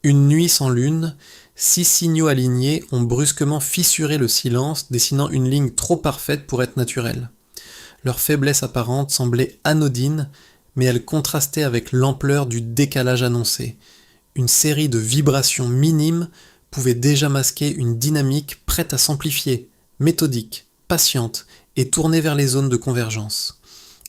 Une nuit sans lune, 6 signaux alignés ont brusquement fissuré le silence, dessinant une ligne trop parfaite pour être naturelle. Leur faiblesse apparente semblait anodine, mais elle contrastait avec l'ampleur du décalage annoncé. Une série de vibrations minimes pouvait déjà masquer une dynamique prête à s'amplifier, méthodique, patiente et tournée vers les zones de convergence.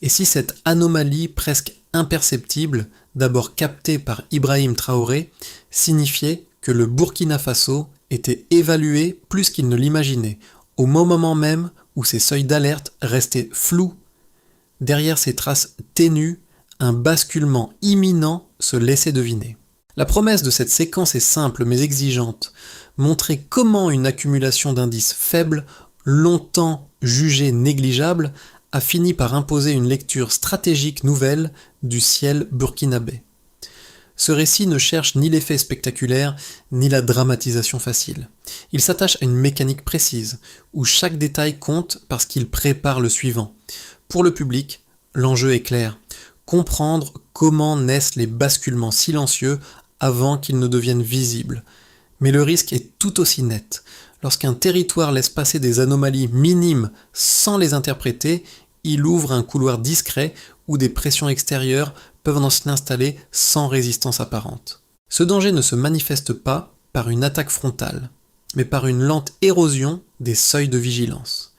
Et si cette anomalie presque imperceptible, d'abord captée par Ibrahim Traoré, signifiait que le Burkina Faso était évalué plus qu'il ne l'imaginait, au moment même où ses seuils d'alerte restaient flous. Derrière ces traces ténues, un basculement imminent se laissait deviner. La promesse de cette séquence est simple mais exigeante, montrer comment une accumulation d'indices faibles, longtemps jugés négligeables, a fini par imposer une lecture stratégique nouvelle du ciel burkinabé. Ce récit ne cherche ni l'effet spectaculaire, ni la dramatisation facile. Il s'attache à une mécanique précise, où chaque détail compte parce qu'il prépare le suivant. Pour le public, l'enjeu est clair. Comprendre comment naissent les basculements silencieux avant qu'ils ne deviennent visibles. Mais le risque est tout aussi net. Lorsqu'un territoire laisse passer des anomalies minimes sans les interpréter, il ouvre un couloir discret où des pressions extérieures peuvent s'installer sans résistance apparente. Ce danger ne se manifeste pas par une attaque frontale, mais par une lente érosion des seuils de vigilance.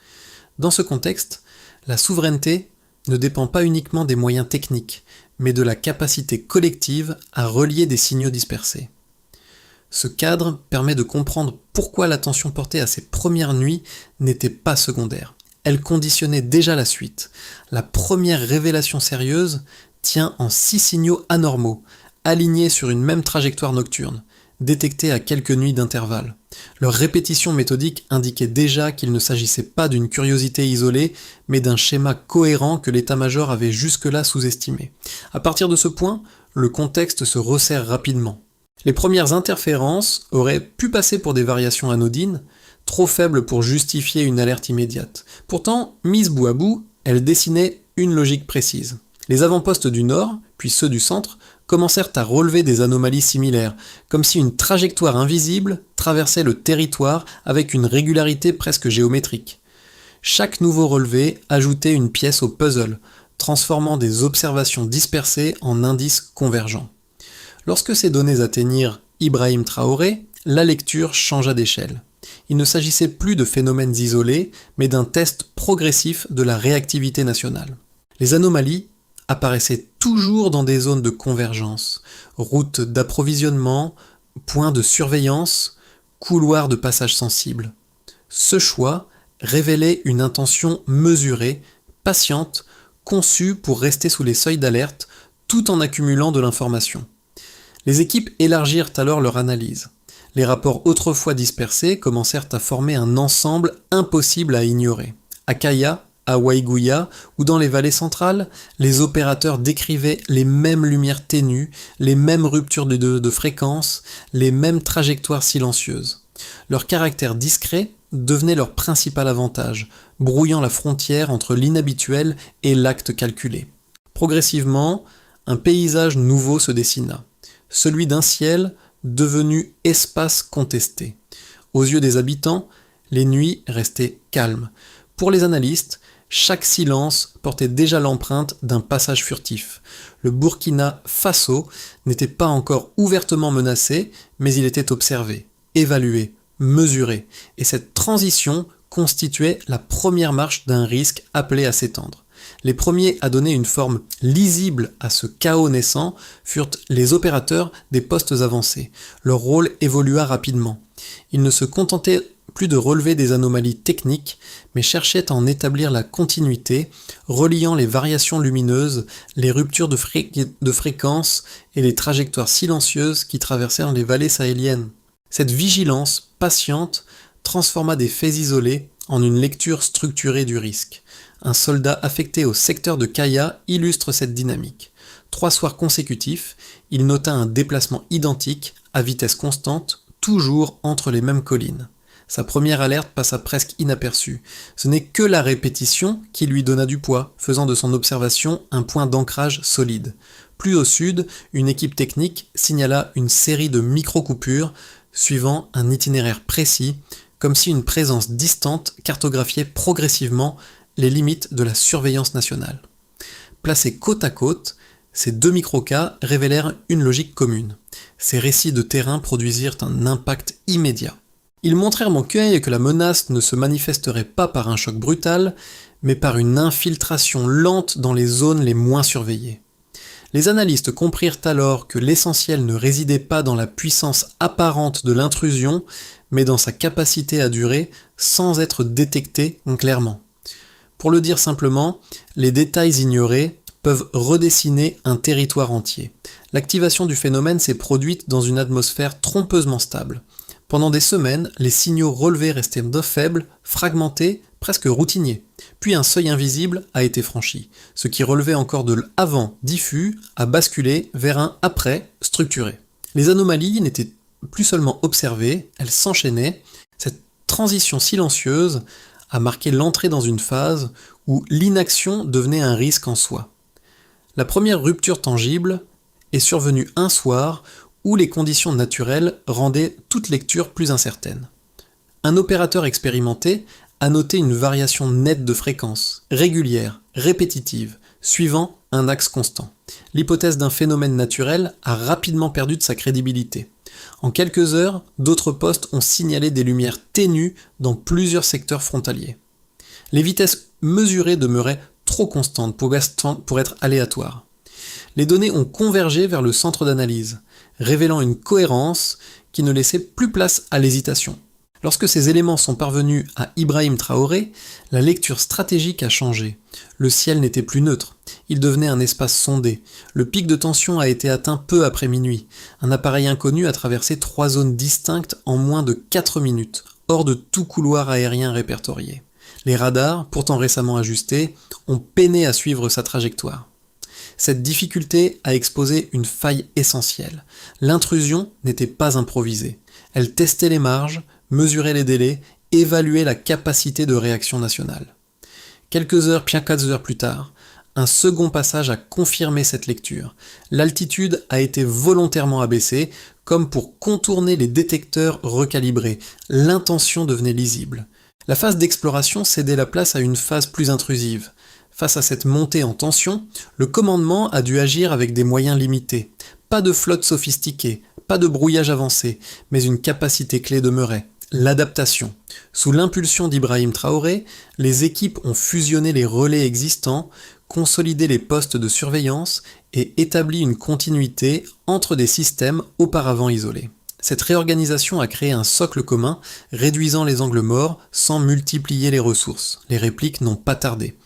Dans ce contexte, la souveraineté ne dépend pas uniquement des moyens techniques, mais de la capacité collective à relier des signaux dispersés. Ce cadre permet de comprendre pourquoi l'attention portée à ces premières nuits n'était pas secondaire. Elle conditionnait déjà la suite. La première révélation sérieuse tient en 6 signaux anormaux, alignés sur une même trajectoire nocturne, détectés à quelques nuits d'intervalle. Leur répétition méthodique indiquait déjà qu'il ne s'agissait pas d'une curiosité isolée, mais d'un schéma cohérent que l'état-major avait jusque-là sous-estimé. À partir de ce point, le contexte se resserre rapidement. Les premières interférences auraient pu passer pour des variations anodines, trop faibles pour justifier une alerte immédiate. Pourtant, mises bout à bout, elles dessinaient une logique précise. Les avant-postes du nord, puis ceux du centre, commencèrent à relever des anomalies similaires, comme si une trajectoire invisible traversait le territoire avec une régularité presque géométrique. Chaque nouveau relevé ajoutait une pièce au puzzle, transformant des observations dispersées en indices convergents. Lorsque ces données atteignirent Ibrahim Traoré, la lecture changea d'échelle. Il ne s'agissait plus de phénomènes isolés, mais d'un test progressif de la réactivité nationale. Les anomalies apparaissaient toujours dans des zones de convergence, routes d'approvisionnement, points de surveillance, couloirs de passage sensibles. Ce choix révélait une intention mesurée, patiente, conçue pour rester sous les seuils d'alerte tout en accumulant de l'information. Les équipes élargirent alors leur analyse. Les rapports autrefois dispersés commencèrent à former un ensemble impossible à ignorer. À Kaya, à Waiguya ou dans les vallées centrales, les opérateurs décrivaient les mêmes lumières ténues, les mêmes ruptures de fréquence, les mêmes trajectoires silencieuses. Leur caractère discret devenait leur principal avantage, brouillant la frontière entre l'inhabituel et l'acte calculé. Progressivement, un paysage nouveau se dessina, celui d'un ciel devenu espace contesté. Aux yeux des habitants, les nuits restaient calmes. Pour les analystes, chaque silence portait déjà l'empreinte d'un passage furtif. Le Burkina Faso n'était pas encore ouvertement menacé, mais il était observé, évalué, mesuré, et cette transition constituait la première marche d'un risque appelé à s'étendre. Les premiers à donner une forme lisible à ce chaos naissant furent les opérateurs des postes avancés. Leur rôle évolua rapidement. Ils ne se contentaient plus de relever des anomalies techniques, mais cherchaient à en établir la continuité, reliant les variations lumineuses, les ruptures de fréquence et les trajectoires silencieuses qui traversèrent les vallées sahéliennes. Cette vigilance patiente transforma des faits isolés en une lecture structurée du risque. Un soldat affecté au secteur de Kaya illustre cette dynamique. 3 soirs consécutifs, il nota un déplacement identique, à vitesse constante, toujours entre les mêmes collines. Sa première alerte passa presque inaperçue. Ce n'est que la répétition qui lui donna du poids, faisant de son observation un point d'ancrage solide. Plus au sud, une équipe technique signala une série de micro-coupures suivant un itinéraire précis, comme si une présence distante cartographiait progressivement les limites de la surveillance nationale. Placés côte à côte, ces deux microcas révélèrent une logique commune. Ces récits de terrain produisirent un impact immédiat. Ils montrèrent mon QA que la menace ne se manifesterait pas par un choc brutal, mais par une infiltration lente dans les zones les moins surveillées. Les analystes comprirent alors que l'essentiel ne résidait pas dans la puissance apparente de l'intrusion, mais dans sa capacité à durer sans être détectée clairement. Pour le dire simplement, les détails ignorés peuvent redessiner un territoire entier. L'activation du phénomène s'est produite dans une atmosphère trompeusement stable. Pendant des semaines, les signaux relevés restaient faibles, fragmentés, presque routiniers. Puis un seuil invisible a été franchi. Ce qui relevait encore de l'avant diffus a basculé vers un après structuré. Les anomalies n'étaient plus seulement observées, elles s'enchaînaient. Cette transition silencieuse a marqué l'entrée dans une phase où l'inaction devenait un risque en soi. La première rupture tangible est survenue un soir où les conditions naturelles rendaient toute lecture plus incertaine. Un opérateur expérimenté a noté une variation nette de fréquence, régulière, répétitive, suivant un axe constant. L'hypothèse d'un phénomène naturel a rapidement perdu de sa crédibilité. En quelques heures, d'autres postes ont signalé des lumières ténues dans plusieurs secteurs frontaliers. Les vitesses mesurées demeuraient trop constantes pour être aléatoires. Les données ont convergé vers le centre d'analyse, révélant une cohérence qui ne laissait plus place à l'hésitation. Lorsque ces éléments sont parvenus à Ibrahim Traoré, la lecture stratégique a changé. Le ciel n'était plus neutre, il devenait un espace sondé. Le pic de tension a été atteint peu après minuit. Un appareil inconnu a traversé 3 zones distinctes en moins de 4 minutes, hors de tout couloir aérien répertorié. Les radars, pourtant récemment ajustés, ont peiné à suivre sa trajectoire. Cette difficulté a exposé une faille essentielle. L'intrusion n'était pas improvisée. Elle testait les marges, mesurait les délais, évaluait la capacité de réaction nationale. Quelques heures, bien 4 heures plus tard, un second passage a confirmé cette lecture. L'altitude a été volontairement abaissée, comme pour contourner les détecteurs recalibrés. L'intention devenait lisible. La phase d'exploration cédait la place à une phase plus intrusive. Face à cette montée en tension, le commandement a dû agir avec des moyens limités. Pas de flotte sophistiquée, pas de brouillage avancé, mais une capacité clé demeurait, l'adaptation. Sous l'impulsion d'Ibrahim Traoré, les équipes ont fusionné les relais existants, consolidé les postes de surveillance et établi une continuité entre des systèmes auparavant isolés. Cette réorganisation a créé un socle commun, réduisant les angles morts sans multiplier les ressources. Les répliques n'ont pas tardé.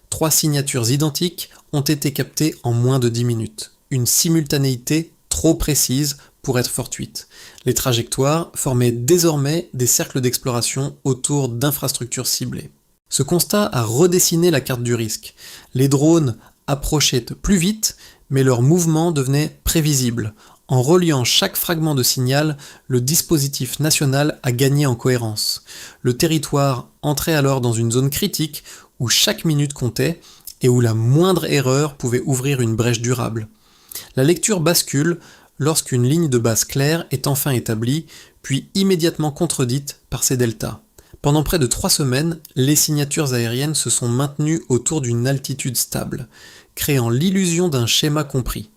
3 signatures identiques ont été captées en moins de 10 minutes. Une simultanéité trop précise pour être fortuite. Les trajectoires formaient désormais des cercles d'exploration autour d'infrastructures ciblées. Ce constat a redessiné la carte du risque. Les drones approchaient plus vite, mais leur mouvement devenait prévisible. En reliant chaque fragment de signal, le dispositif national a gagné en cohérence. Le territoire entrait alors dans une zone critique où chaque minute comptait et où la moindre erreur pouvait ouvrir une brèche durable. La lecture bascule lorsqu'une ligne de base claire est enfin établie, puis immédiatement contredite par ces deltas. Pendant près de 3 semaines, les signatures aériennes se sont maintenues autour d'une altitude stable, créant l'illusion d'un schéma compris.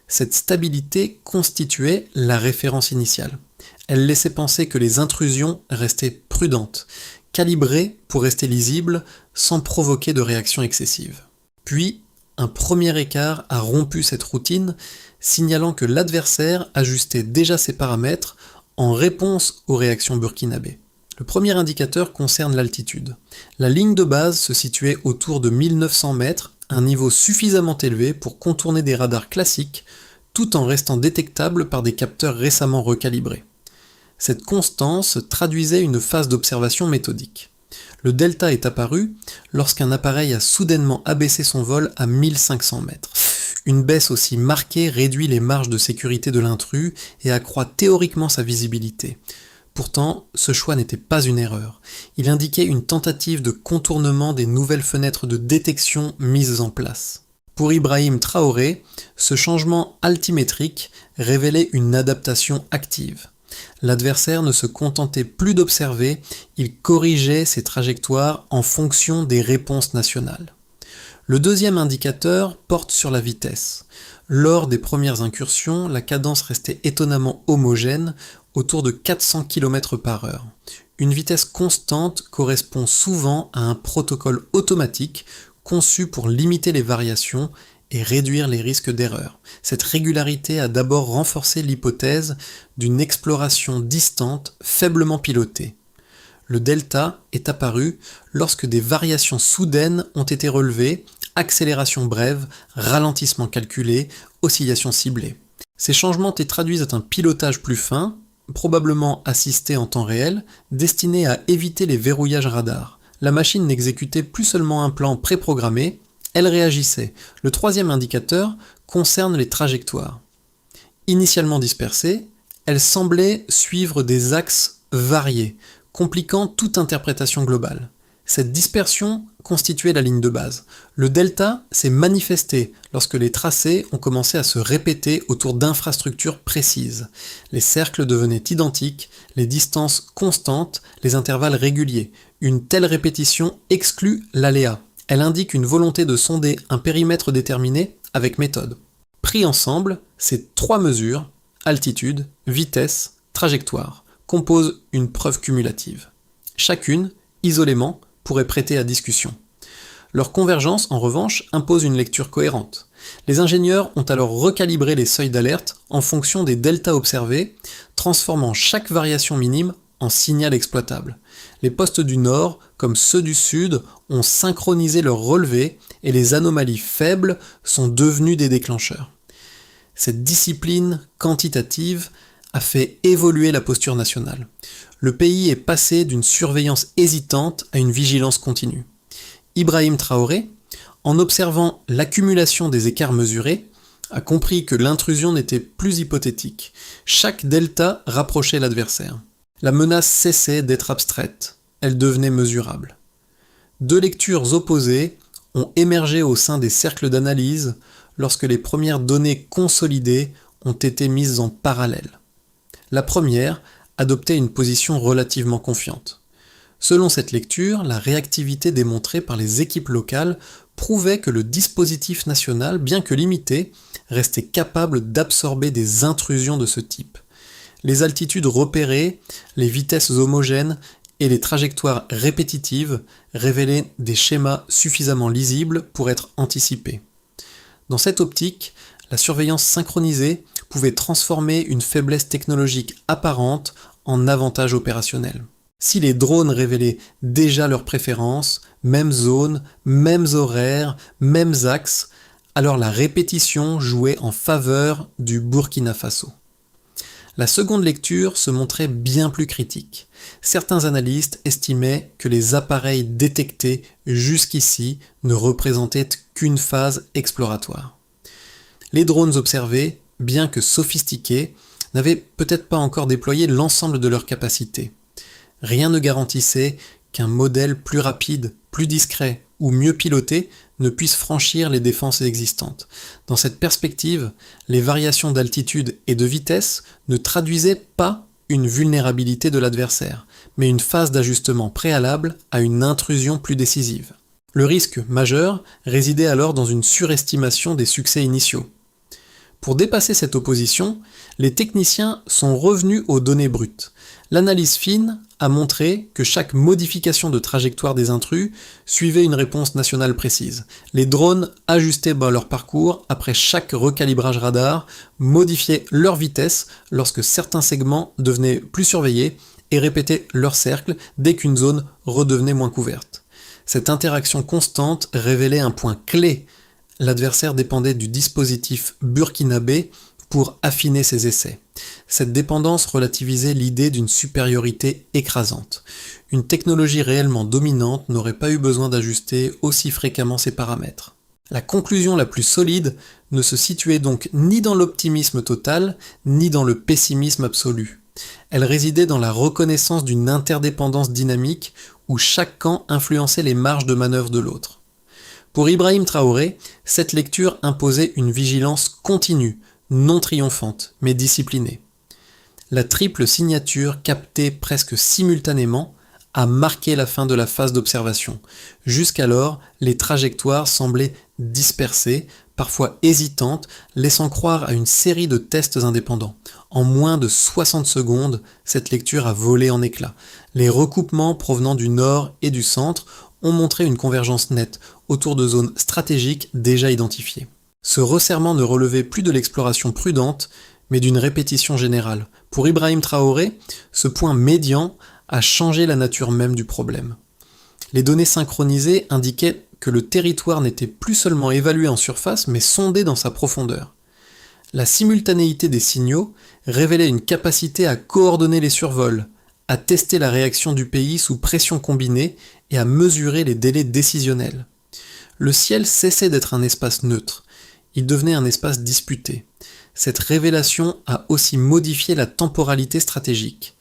Cette stabilité constituait la référence initiale. Elle laissait penser que les intrusions restaient prudentes, calibrées pour rester lisibles sans provoquer de réaction excessive. Puis, un premier écart a rompu cette routine, signalant que l'adversaire ajustait déjà ses paramètres en réponse aux réactions burkinabées. Le premier indicateur concerne l'altitude. La ligne de base se situait autour de 1900 mètres, un niveau suffisamment élevé pour contourner des radars classiques, tout en restant détectable par des capteurs récemment recalibrés. Cette constance traduisait une phase d'observation méthodique. Le delta est apparu lorsqu'un appareil a soudainement abaissé son vol à 1500 mètres. Une baisse aussi marquée réduit les marges de sécurité de l'intrus et accroît théoriquement sa visibilité. Pourtant, ce choix n'était pas une erreur. Il indiquait une tentative de contournement des nouvelles fenêtres de détection mises en place. Pour Ibrahim Traoré, ce changement altimétrique révélait une adaptation active. L'adversaire ne se contentait plus d'observer, il corrigeait ses trajectoires en fonction des réponses nationales. Le deuxième indicateur porte sur la vitesse. Lors des premières incursions, la cadence restait étonnamment homogène, autour de 400 km/h. Une vitesse constante correspond souvent à un protocole automatique conçu pour limiter les variations et réduire les risques d'erreur. Cette régularité a d'abord renforcé l'hypothèse d'une exploration distante faiblement pilotée. Le delta est apparu lorsque des variations soudaines ont été relevées, accélération brève, ralentissement calculé, oscillation ciblée. Ces changements traduisent un pilotage plus fin, probablement assisté en temps réel, destiné à éviter les verrouillages radars. La machine n'exécutait plus seulement un plan préprogrammé, elle réagissait. Le troisième indicateur concerne les trajectoires. Initialement dispersées, elles semblaient suivre des axes variés, compliquant toute interprétation globale. Cette dispersion constituait la ligne de base. Le delta s'est manifesté lorsque les tracés ont commencé à se répéter autour d'infrastructures précises. Les cercles devenaient identiques, les distances constantes, les intervalles réguliers. Une telle répétition exclut l'aléa. Elle indique une volonté de sonder un périmètre déterminé avec méthode. Pris ensemble, ces trois mesures, altitude, vitesse, trajectoire, composent une preuve cumulative. Chacune, isolément, pourrait prêter à discussion. Leur convergence, en revanche, impose une lecture cohérente. Les ingénieurs ont alors recalibré les seuils d'alerte en fonction des deltas observés, transformant chaque variation minime en signal exploitable. Les postes du nord, comme ceux du sud, ont synchronisé leurs relevés et les anomalies faibles sont devenues des déclencheurs. Cette discipline quantitative a fait évoluer la posture nationale. Le pays est passé d'une surveillance hésitante à une vigilance continue. Ibrahim Traoré, en observant l'accumulation des écarts mesurés, a compris que l'intrusion n'était plus hypothétique. Chaque delta rapprochait l'adversaire. La menace cessait d'être abstraite, elle devenait mesurable. Deux lectures opposées ont émergé au sein des cercles d'analyse lorsque les premières données consolidées ont été mises en parallèle. La première adoptait une position relativement confiante. Selon cette lecture, la réactivité démontrée par les équipes locales prouvait que le dispositif national, bien que limité, restait capable d'absorber des intrusions de ce type. Les altitudes repérées, les vitesses homogènes et les trajectoires répétitives révélaient des schémas suffisamment lisibles pour être anticipés. Dans cette optique, la surveillance synchronisée pouvait transformer une faiblesse technologique apparente en avantage opérationnel. Si les drones révélaient déjà leurs préférences, mêmes zones, mêmes horaires, mêmes axes, alors la répétition jouait en faveur du Burkina Faso. La seconde lecture se montrait bien plus critique. Certains analystes estimaient que les appareils détectés jusqu'ici ne représentaient qu'une phase exploratoire. Les drones observés, bien que sophistiqués, n'avaient peut-être pas encore déployé l'ensemble de leurs capacités. Rien ne garantissait qu'un modèle plus rapide, plus discret ou mieux piloté ne puisse franchir les défenses existantes. Dans cette perspective, les variations d'altitude et de vitesse ne traduisaient pas une vulnérabilité de l'adversaire, mais une phase d'ajustement préalable à une intrusion plus décisive. Le risque majeur résidait alors dans une surestimation des succès initiaux. Pour dépasser cette opposition, les techniciens sont revenus aux données brutes. L'analyse fine a montré que chaque modification de trajectoire des intrus suivait une réponse nationale précise. Les drones ajustaient leur parcours après chaque recalibrage radar, modifiaient leur vitesse lorsque certains segments devenaient plus surveillés et répétaient leur cercle dès qu'une zone redevenait moins couverte. Cette interaction constante révélait un point clé. L'adversaire dépendait du dispositif burkinabé pour affiner ses essais. Cette dépendance relativisait l'idée d'une supériorité écrasante. Une technologie réellement dominante n'aurait pas eu besoin d'ajuster aussi fréquemment ses paramètres. La conclusion la plus solide ne se situait donc ni dans l'optimisme total, ni dans le pessimisme absolu. Elle résidait dans la reconnaissance d'une interdépendance dynamique où chaque camp influençait les marges de manœuvre de l'autre. Pour Ibrahim Traoré, cette lecture imposait une vigilance continue, non triomphante, mais disciplinée. La triple signature, captée presque simultanément, a marqué la fin de la phase d'observation. Jusqu'alors, les trajectoires semblaient dispersées, parfois hésitantes, laissant croire à une série de tests indépendants. En moins de 60 secondes, cette lecture a volé en éclats. Les recoupements provenant du nord et du centre ont montré une convergence nette autour de zones stratégiques déjà identifiées. Ce resserrement ne relevait plus de l'exploration prudente, mais d'une répétition générale. Pour Ibrahim Traoré, ce point médian a changé la nature même du problème. Les données synchronisées indiquaient que le territoire n'était plus seulement évalué en surface, mais sondé dans sa profondeur. La simultanéité des signaux révélait une capacité à coordonner les survols, à tester la réaction du pays sous pression combinée et à mesurer les délais décisionnels. Le ciel cessait d'être un espace neutre, il devenait un espace disputé. Cette révélation a aussi modifié la temporalité stratégique.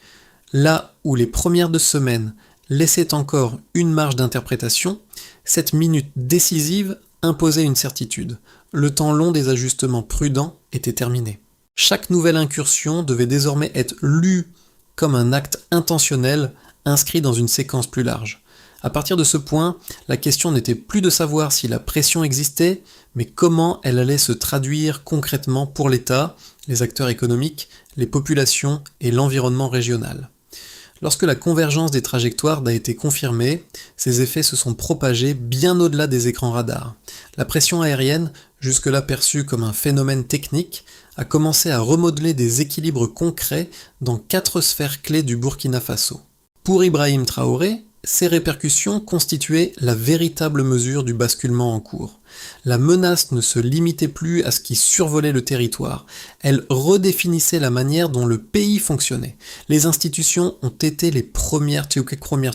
Là où les premières 2 semaines laissaient encore une marge d'interprétation, cette minute décisive imposait une certitude. Le temps long des ajustements prudents était terminé. Chaque nouvelle incursion devait désormais être lue comme un acte intentionnel inscrit dans une séquence plus large. À partir de ce point, la question n'était plus de savoir si la pression existait, mais comment elle allait se traduire concrètement pour l'État, les acteurs économiques, les populations et l'environnement régional. Lorsque la convergence des trajectoires a été confirmée, ces effets se sont propagés bien au-delà des écrans radars. La pression aérienne, jusque-là perçue comme un phénomène technique, a commencé à remodeler des équilibres concrets dans 4 sphères clés du Burkina Faso. Pour Ibrahim Traoré, ces répercussions constituaient la véritable mesure du basculement en cours. La menace ne se limitait plus à ce qui survolait le territoire, elle redéfinissait la manière dont le pays fonctionnait. Les institutions ont été les premières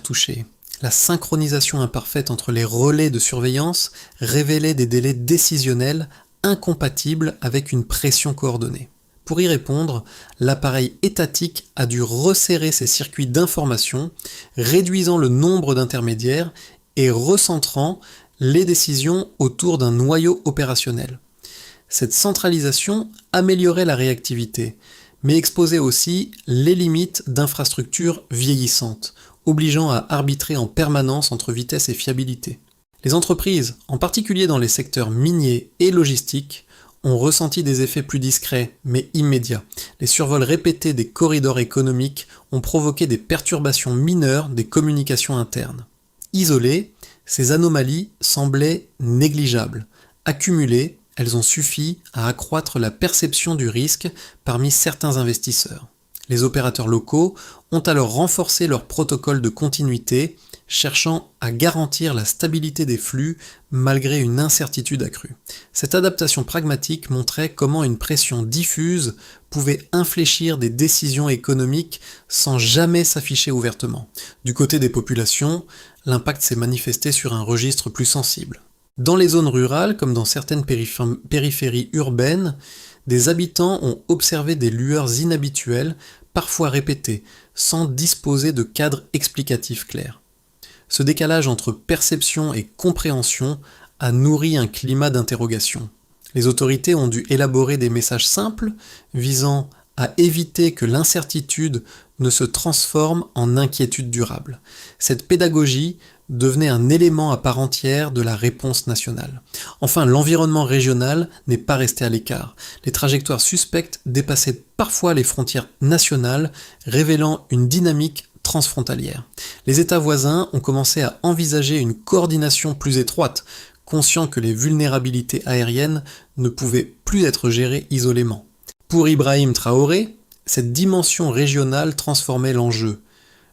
touchées. La synchronisation imparfaite entre les relais de surveillance révélait des délais décisionnels incompatibles avec une pression coordonnée. Pour y répondre, l'appareil étatique a dû resserrer ses circuits d'information, réduisant le nombre d'intermédiaires et recentrant les décisions autour d'un noyau opérationnel. Cette centralisation améliorait la réactivité, mais exposait aussi les limites d'infrastructures vieillissantes, obligeant à arbitrer en permanence entre vitesse et fiabilité. Les entreprises, en particulier dans les secteurs miniers et logistiques, ont ressenti des effets plus discrets, mais immédiats. Les survols répétés des corridors économiques ont provoqué des perturbations mineures des communications internes. Isolées, ces anomalies semblaient négligeables. Accumulées, elles ont suffi à accroître la perception du risque parmi certains investisseurs. Les opérateurs locaux ont alors renforcé leurs protocoles de continuité, cherchant à garantir la stabilité des flux malgré une incertitude accrue. Cette adaptation pragmatique montrait comment une pression diffuse pouvait infléchir des décisions économiques sans jamais s'afficher ouvertement. Du côté des populations, l'impact s'est manifesté sur un registre plus sensible. Dans les zones rurales, comme dans certaines périphéries urbaines, des habitants ont observé des lueurs inhabituelles, parfois répétées, sans disposer de cadre explicatif clair. Ce décalage entre perception et compréhension a nourri un climat d'interrogation. Les autorités ont dû élaborer des messages simples visant à éviter que l'incertitude ne se transforme en inquiétude durable. Cette pédagogie devenait un élément à part entière de la réponse nationale. Enfin, l'environnement régional n'est pas resté à l'écart. Les trajectoires suspectes dépassaient parfois les frontières nationales, révélant une dynamique transfrontalière. Les États voisins ont commencé à envisager une coordination plus étroite, conscients que les vulnérabilités aériennes ne pouvaient plus être gérées isolément. Pour Ibrahim Traoré, cette dimension régionale transformait l'enjeu.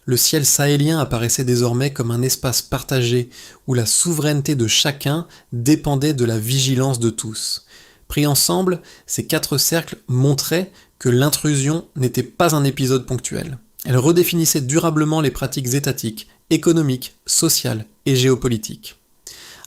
Le ciel sahélien apparaissait désormais comme un espace partagé où la souveraineté de chacun dépendait de la vigilance de tous. Pris ensemble, ces 4 cercles montraient que l'intrusion n'était pas un épisode ponctuel. Elle redéfinissait durablement les pratiques étatiques, économiques, sociales et géopolitiques.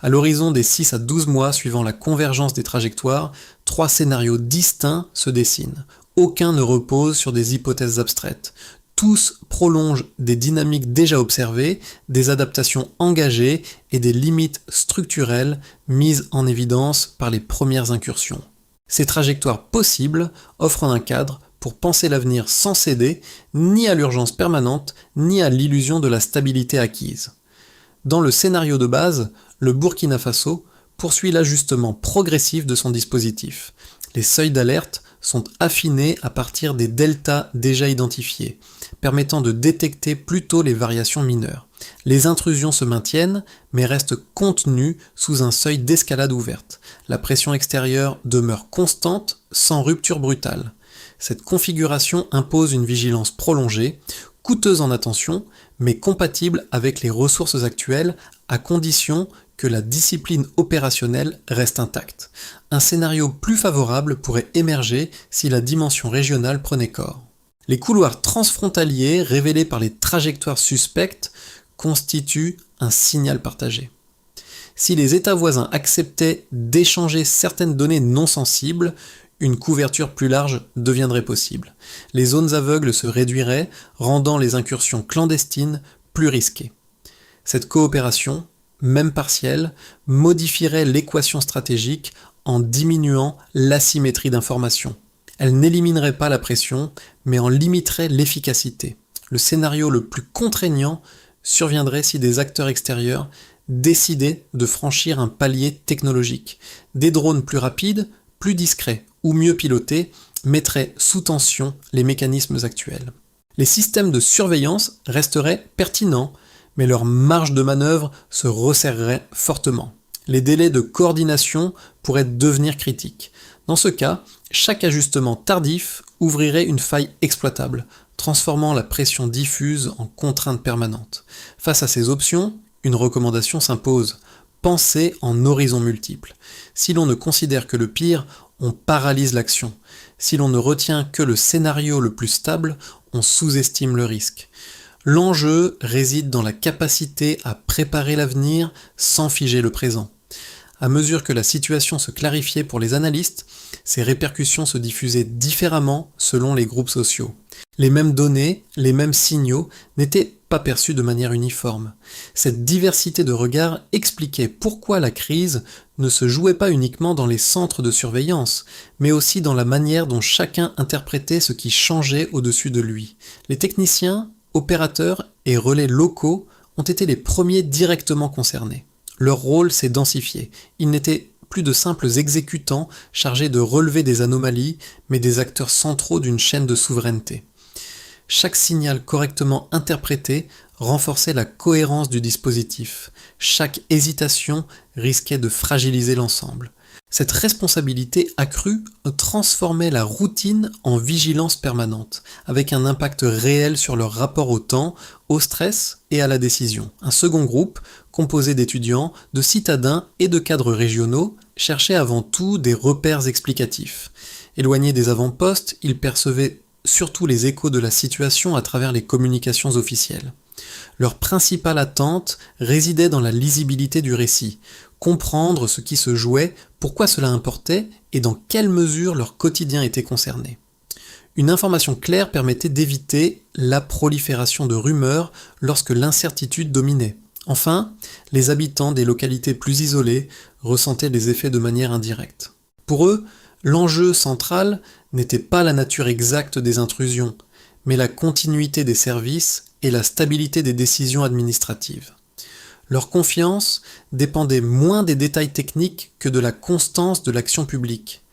À l'horizon des 6 à 12 mois suivant la convergence des trajectoires, 3 scénarios distincts se dessinent. Aucun ne repose sur des hypothèses abstraites. Tous prolongent des dynamiques déjà observées, des adaptations engagées et des limites structurelles mises en évidence par les premières incursions. Ces trajectoires possibles offrent un cadre pour penser l'avenir sans céder ni à l'urgence permanente, ni à l'illusion de la stabilité acquise. Dans le scénario de base, le Burkina Faso poursuit l'ajustement progressif de son dispositif. Les seuils d'alerte sont affinés à partir des deltas déjà identifiés, permettant de détecter plus tôt les variations mineures. Les intrusions se maintiennent, mais restent contenues sous un seuil d'escalade ouverte. La pression extérieure demeure constante, sans rupture brutale. Cette configuration impose une vigilance prolongée, coûteuse en attention, mais compatible avec les ressources actuelles, à condition que la discipline opérationnelle reste intacte. Un scénario plus favorable pourrait émerger si la dimension régionale prenait corps. Les couloirs transfrontaliers révélés par les trajectoires suspectes constituent un signal partagé. Si les États voisins acceptaient d'échanger certaines données non sensibles, une couverture plus large deviendrait possible. Les zones aveugles se réduiraient, rendant les incursions clandestines plus risquées. Cette coopération, même partielle, modifierait l'équation stratégique en diminuant l'asymétrie d'information. Elle n'éliminerait pas la pression, mais en limiterait l'efficacité. Le scénario le plus contraignant surviendrait si des acteurs extérieurs décidaient de franchir un palier technologique. Des drones plus rapides, plus discrets ou mieux pilotés mettraient sous tension les mécanismes actuels. Les systèmes de surveillance resteraient pertinents, mais leur marge de manœuvre se resserrerait fortement. Les délais de coordination pourraient devenir critiques. Dans ce cas, chaque ajustement tardif ouvrirait une faille exploitable, transformant la pression diffuse en contrainte permanente. Face à ces options, une recommandation s'impose. Penser en horizons multiples. Si l'on ne considère que le pire, on paralyse l'action. Si l'on ne retient que le scénario le plus stable, on sous-estime le risque. L'enjeu réside dans la capacité à préparer l'avenir sans figer le présent. À mesure que la situation se clarifiait pour les analystes, ses répercussions se diffusaient différemment selon les groupes sociaux. Les mêmes données, les mêmes signaux n'étaient pas perçus de manière uniforme. Cette diversité de regards expliquait pourquoi la crise ne se jouait pas uniquement dans les centres de surveillance, mais aussi dans la manière dont chacun interprétait ce qui changeait au-dessus de lui. Les techniciens, opérateurs et relais locaux ont été les premiers directement concernés. Leur rôle s'est densifié. Ils n'étaient plus de simples exécutants chargés de relever des anomalies, mais des acteurs centraux d'une chaîne de souveraineté. Chaque signal correctement interprété renforçait la cohérence du dispositif. Chaque hésitation risquait de fragiliser l'ensemble. Cette responsabilité accrue transformait la routine en vigilance permanente, avec un impact réel sur leur rapport au temps, au stress et à la décision. Un second groupe, composé d'étudiants, de citadins et de cadres régionaux, cherchait avant tout des repères explicatifs. Éloignés des avant-postes, ils percevaient surtout les échos de la situation à travers les communications officielles. Leur principale attente résidait dans la lisibilité du récit, comprendre ce qui se jouait, pourquoi cela importait et dans quelle mesure leur quotidien était concerné. Une information claire permettait d'éviter la prolifération de rumeurs lorsque l'incertitude dominait. Enfin, les habitants des localités plus isolées ressentaient les effets de manière indirecte. Pour eux, l'enjeu central n'était pas la nature exacte des intrusions, mais la continuité des services et la stabilité des décisions administratives. Leur confiance dépendait moins des détails techniques que de la constance de l'action publique.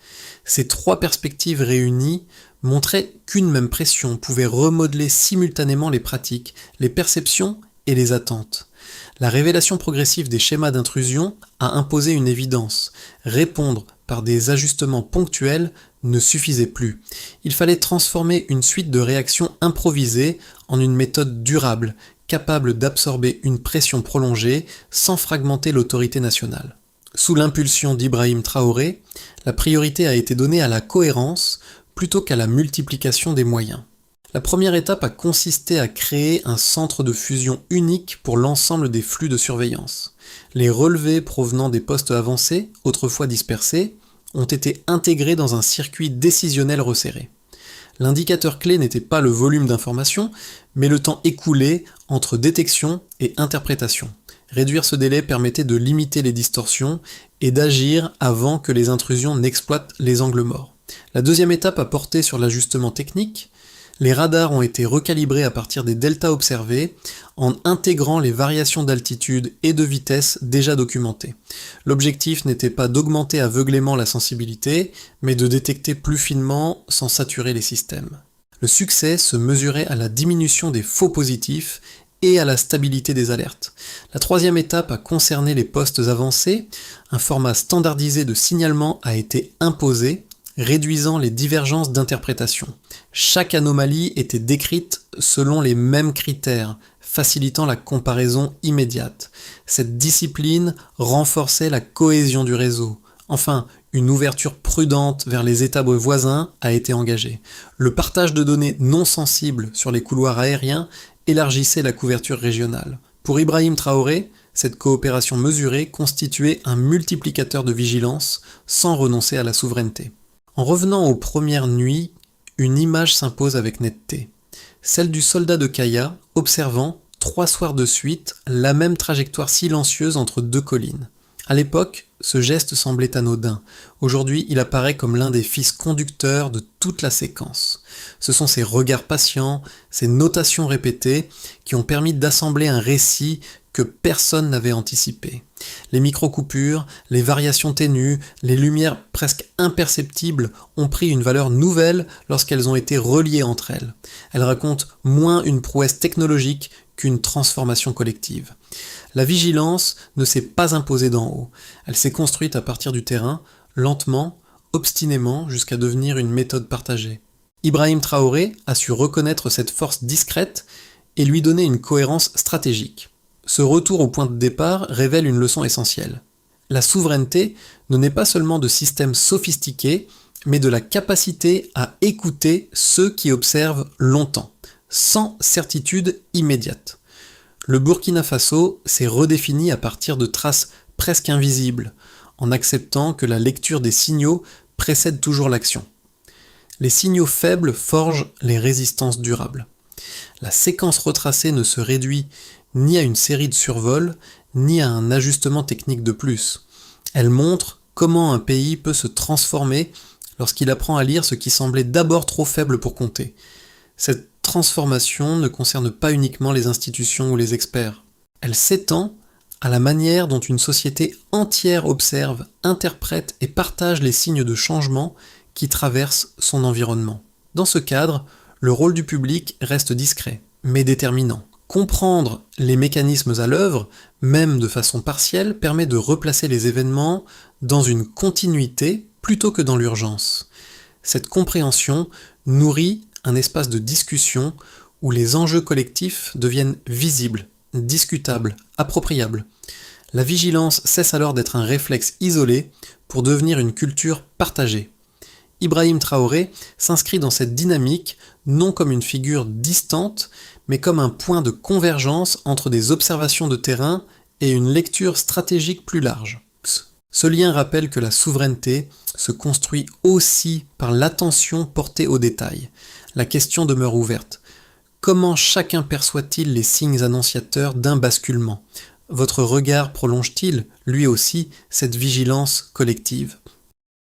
Ces trois perspectives réunies montraient qu'une même pression pouvait remodeler simultanément les pratiques, les perceptions et les attentes. La révélation progressive des schémas d'intrusion a imposé une évidence. Répondre par des ajustements ponctuels ne suffisait plus. Il fallait transformer une suite de réactions improvisées en une méthode durable, capable d'absorber une pression prolongée sans fragmenter l'autorité nationale. Sous l'impulsion d'Ibrahim Traoré, la priorité a été donnée à la cohérence plutôt qu'à la multiplication des moyens. La première étape a consisté à créer un centre de fusion unique pour l'ensemble des flux de surveillance. Les relevés provenant des postes avancés, autrefois dispersés, ont été intégrés dans un circuit décisionnel resserré. L'indicateur clé n'était pas le volume d'informations, mais le temps écoulé entre détection et interprétation. Réduire ce délai permettait de limiter les distorsions et d'agir avant que les intrusions n'exploitent les angles morts. La deuxième étape a porté sur l'ajustement technique. Les radars ont été recalibrés à partir des deltas observés en intégrant les variations d'altitude et de vitesse déjà documentées. L'objectif n'était pas d'augmenter aveuglément la sensibilité, mais de détecter plus finement sans saturer les systèmes. Le succès se mesurait à la diminution des faux positifs et à la stabilité des alertes. La troisième étape a concerné les postes avancés. Un format standardisé de signalement a été imposé, réduisant les divergences d'interprétation. Chaque anomalie était décrite selon les mêmes critères, facilitant la comparaison immédiate. Cette discipline renforçait la cohésion du réseau. Enfin, une ouverture prudente vers les États voisins a été engagée. Le partage de données non sensibles sur les couloirs aériens élargissait la couverture régionale. Pour Ibrahim Traoré, cette coopération mesurée constituait un multiplicateur de vigilance sans renoncer à la souveraineté. En revenant aux premières nuits, une image s'impose avec netteté. Celle du soldat de Kaya, observant, 3 soirs de suite, la même trajectoire silencieuse entre 2 collines. À l'époque, ce geste semblait anodin. Aujourd'hui, il apparaît comme l'un des fils conducteurs de toute la séquence. Ce sont ces regards patients, ces notations répétées, qui ont permis d'assembler un récit que personne n'avait anticipé. Les micro-coupures, les variations ténues, les lumières presque imperceptibles ont pris une valeur nouvelle lorsqu'elles ont été reliées entre elles. Elles racontent moins une prouesse technologique qu'une transformation collective. La vigilance ne s'est pas imposée d'en haut. Elle s'est construite à partir du terrain, lentement, obstinément, jusqu'à devenir une méthode partagée. Ibrahim Traoré a su reconnaître cette force discrète et lui donner une cohérence stratégique. Ce retour au point de départ révèle une leçon essentielle. La souveraineté ne naît pas seulement de systèmes sophistiqués, mais de la capacité à écouter ceux qui observent longtemps, sans certitude immédiate. Le Burkina Faso s'est redéfini à partir de traces presque invisibles, en acceptant que la lecture des signaux précède toujours l'action. Les signaux faibles forgent les résistances durables. La séquence retracée ne se réduit ni à une série de survols, ni à un ajustement technique de plus. Elle montre comment un pays peut se transformer lorsqu'il apprend à lire ce qui semblait d'abord trop faible pour compter. Cette transformation ne concerne pas uniquement les institutions ou les experts. Elle s'étend à la manière dont une société entière observe, interprète et partage les signes de changement qui traversent son environnement. Dans ce cadre, le rôle du public reste discret, mais déterminant. Comprendre les mécanismes à l'œuvre, même de façon partielle, permet de replacer les événements dans une continuité plutôt que dans l'urgence. Cette compréhension nourrit un espace de discussion où les enjeux collectifs deviennent visibles, discutables, appropriables. La vigilance cesse alors d'être un réflexe isolé pour devenir une culture partagée. Ibrahim Traoré s'inscrit dans cette dynamique non comme une figure distante, mais comme un point de convergence entre des observations de terrain et une lecture stratégique plus large. Ce lien rappelle que la souveraineté se construit aussi par l'attention portée aux détails. La question demeure ouverte. Comment chacun perçoit-il les signes annonciateurs d'un basculement ? Votre regard prolonge-t-il, lui aussi, cette vigilance collective ?